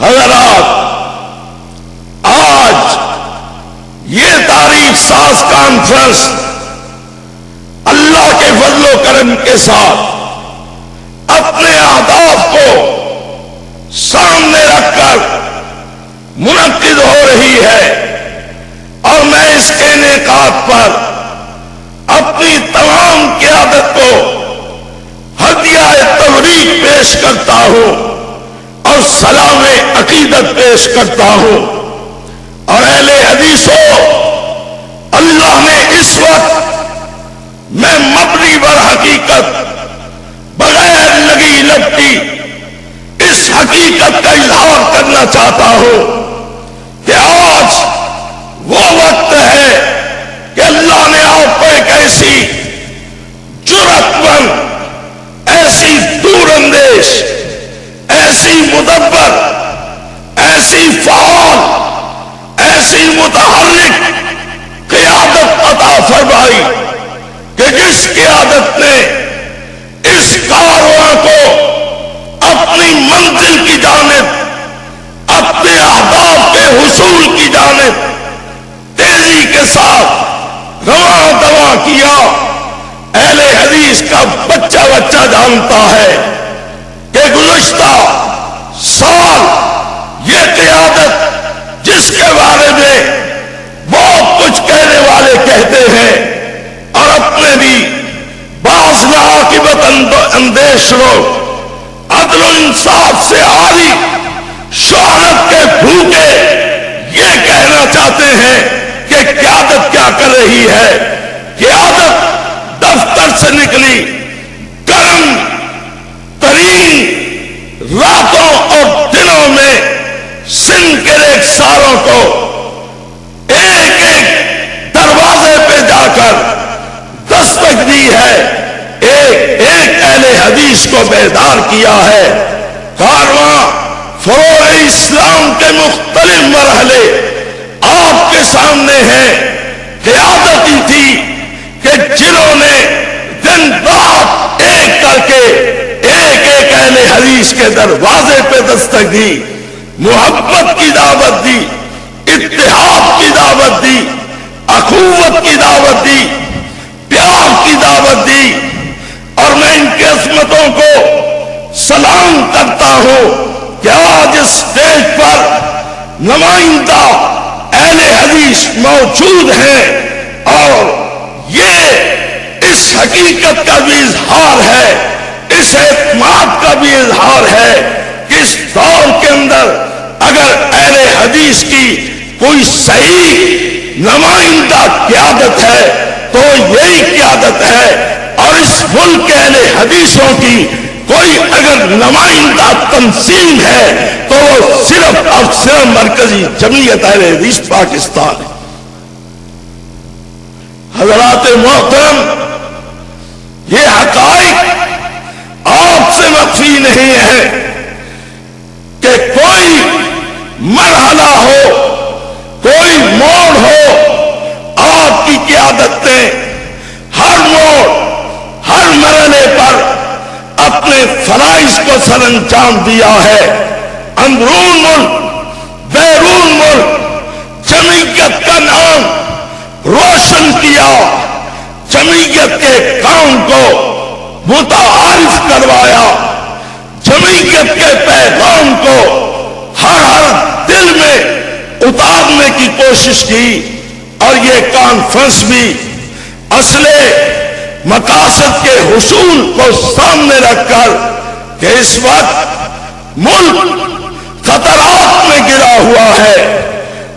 حضرات، آج یہ تاریخ ساز کانفرنس اللہ کے فضل و کرم کے ساتھ اپنے اہداف کو سامنے رکھ کر منعقد ہو رہی ہے، اور میں اس کے انعقاد پر اپنی تمام قیادت کو ہدیہ تبریک پیش کرتا ہوں اور سلام عقیدت پیش کرتا ہوں۔ اور اہل حدیثوں، اللہ نے اس وقت میں مبنی بر حقیقت بغیر لگی لگتی اس حقیقت کا اظہار کرنا چاہتا ہوں کہ آج وہ وقت ہے کہ اللہ نے آپ کو ایک ایسی جرأت مند، ایسی دور اندیش، ایسی مدبر، ایسی فعال، ایسی متحرک قیادت عطا فرمائی کہ جس قیادت نے اس کارواں کو اپنی منزل کی جانب، اپنے اہداف کے حصول کی جانب تیزی کے ساتھ رواں دواں کیا۔ اہل حدیث کا بچہ بچہ جانتا ہے کہ گزشتہ سال یہ قیادت جس کے بارے میں بہت کچھ کہنے والے کہتے ہیں اور اپنے بھی بعض ناعاقبت اندیش لوگ عدل و انصاف سے عاری شہرت کے بھوکے یہ کہنا چاہتے ہیں کہ قیادت کیا کر رہی ہے۔ قیادت دفتر سے نکلی گرم ترین راتوں اور دنوں میں سندھ کے ریگساروں کو ایک ایک دروازے پہ جا کر دستک دی ہے، ایک ایک اہل حدیث کو بیدار کیا ہے۔ کارواں فروغ اسلام کے مختلف مرحلے آپ کے سامنے ہیں۔ قیادت ہی تھی کہ جنہوں نے دن رات ایک کر کے ایک ایک اہل حدیث کے دروازے پہ دستک دی، محبت کی دعوت دی، اتحاد کی دعوت دی، اخوت کی دعوت دی، پیار کی دعوت دی۔ اور میں ان کی عظمتوں کو سلام کرتا ہوں کہ آج اس اسٹیج پر نمائندہ اہل حدیث موجود ہیں، اور یہ اس حقیقت کا بھی اظہار ہے، اس اعتماد کا بھی اظہار ہے کہ اس دور کے اندر اگر اہل حدیث کی کوئی صحیح نمائندہ قیادت ہے تو یہی قیادت ہے، اور اس ملک کے اہل حدیثوں کی کوئی اگر نمائندہ تنظیم ہے تو وہ صرف اور صرف مرکزی جمعیت اہل حدیث پاکستان ہے۔ حضرات محترم، یہ حقائق آپ سے مخفی نہیں ہے کہ کوئی مرحلہ ہو، کوئی موڑ ہو، آپ کی قیادت نے ہر موڑ، ہر مرحلے پر اپنے فرائض کو سر انجام دیا ہے۔ اندرون ملک، بیرون ملک جمعیت کا نام روشن کیا، جمعیت کے کام کو متعارف کروایا، جمعیت کے پیغام کو ہر دل میں اتارنے کی کوشش کی۔ اور یہ کانفرنس بھی اصل مقاصد کے حصول کو سامنے رکھ کر کہ اس وقت ملک خطرات میں گرا ہوا ہے،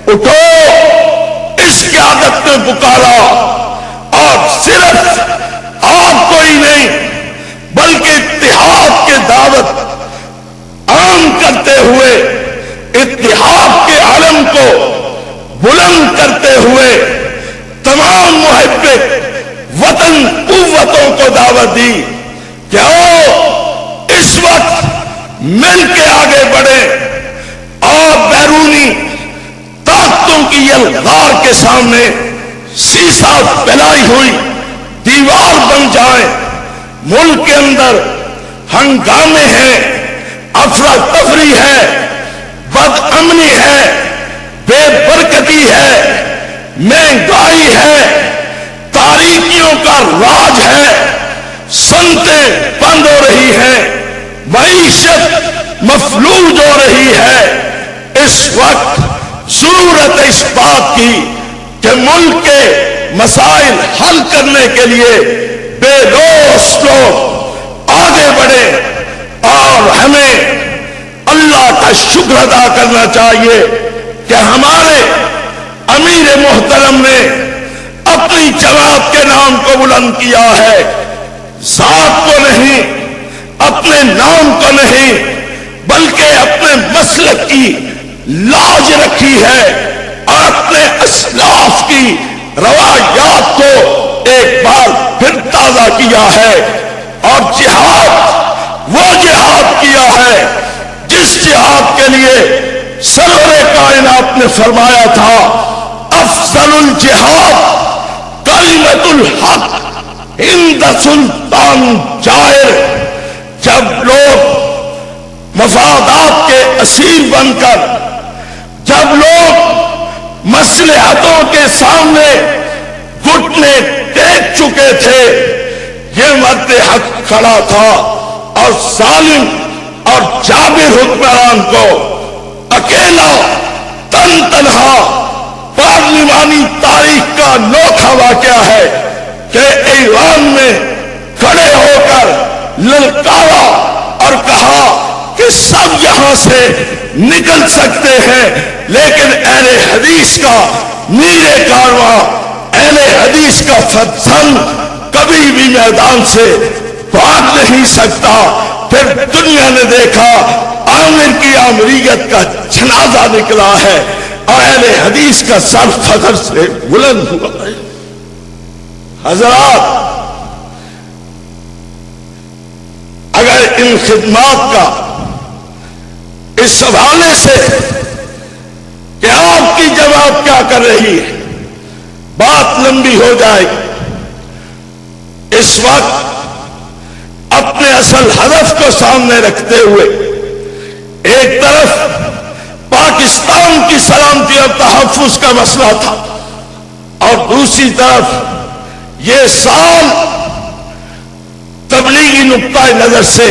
اٹھو، اس قیادت نے پکارا، اور صرف آپ کو ہی نہیں بلکہ اتحاد کی دعوت عام کرتے ہوئے، اتحاد کے علم کو بلند کرتے ہوئے تمام محب وطن قوتوں کو دعوت دی کہ آؤ اس وقت مل کے آگے بڑھیں اور بیرونی طاقتوں کی یلغار کے سامنے سیسا پھیلائی ہوئی دیوار بن جائیں۔ ملک کے اندر ہنگامے ہیں، افراتفری ہے، فیکٹریوں کا راج ہے، صنعتیں بند ہو رہی ہیں، معیشت مفلوج ہو رہی ہے۔ اس وقت ضرورت ہے اس بات کی کہ ملک کے مسائل حل کرنے کے لیے بے لوث لوگ آگے بڑھیں، اور ہمیں اللہ کا شکر ادا کرنا چاہیے کہ ہمارے امیر محترم نے اپنی جماعت کے نام کو بلند کیا ہے، ذات کو نہیں، اپنے نام کو نہیں، بلکہ اپنے مسلک کی لاج رکھی ہے اور اپنے اسلاف کی روایات کو ایک بار پھر تازہ کیا ہے، اور جہاد وہ جہاد کیا ہے جس جہاد کے لیے سرور کائنات نے فرمایا تھا افضل الجہاد کلمۃ الحق عند سلطان جائر۔ جب لوگ مفادات کے اسیر بن کر، جب لوگ مصلحتوں کے سامنے گھٹنے ٹیک چکے تھے، یہ مرد حق کھڑا تھا اور ظالم اور جابر حکمران کو اکیلا تن تنہا، پارلیمانی تاریخ کا انوکھا واقعہ ہے کہ ایوان میں کھڑے ہو کر للکارا اور کہا کہ سب یہاں سے نکل سکتے ہیں، لیکن اہل حدیث کا میر کارواں، اہل حدیث کا فرزند کبھی بھی میدان سے بھاگ نہیں سکتا۔ پھر دنیا نے دیکھا عامر کی آمریت کا جنازہ نکلا ہے اور اہل حدیث کا سر فخر سے بلند ہوا ہے۔ حضرات، اگر ان خدمات کا اس حوالے سے کہ آپ کی جماعت کیا کر رہی ہے بات لمبی ہو جائے گی، اس وقت اپنے اصل ہدف کو سامنے رکھتے ہوئے ایک طرف پاکستان کی سلامتی اور تحفظ کا مسئلہ تھا، اور دوسری طرف یہ سال تبلیغی نقطۂ نظر سے،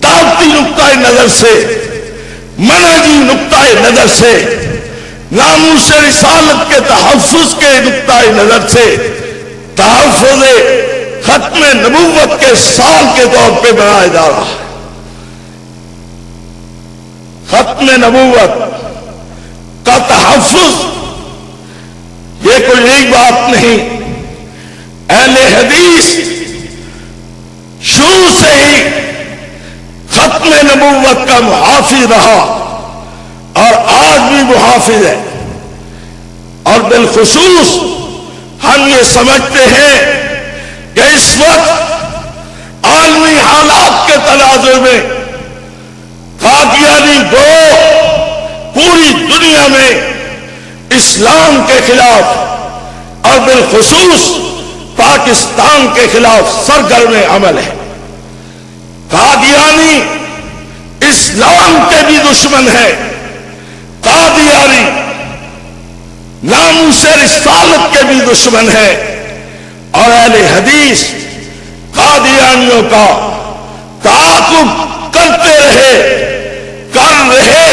دعوتی نقطۂ نظر سے، منہجی نقطۂ نظر سے، ناموس رسالت کے تحفظ کے نقطۂ نظر سے تحفظ ختم نبوت کے سال کے طور پہ بنایا جا رہا ہے۔ ختم نبوت کا تحفظ یہ کوئی نئی بات نہیں، اہل حدیث شروع سے ہی ختم نبوت کا محافظ رہا اور آج بھی محافظ ہے، اور بالخصوص ہم یہ سمجھتے ہیں کہ اس وقت عالمی حالات کے تناظر میں قادیانی گروہ پوری دنیا میں اسلام کے خلاف اور بالخصوص پاکستان کے خلاف سرگرم عمل ہے۔ قادیانی اسلام کے بھی دشمن ہے، قادیانی ناموس رسالت کے بھی دشمن ہے، اور اہل حدیث قادیانیوں کا تعاقب کرتے رہے، کر رہے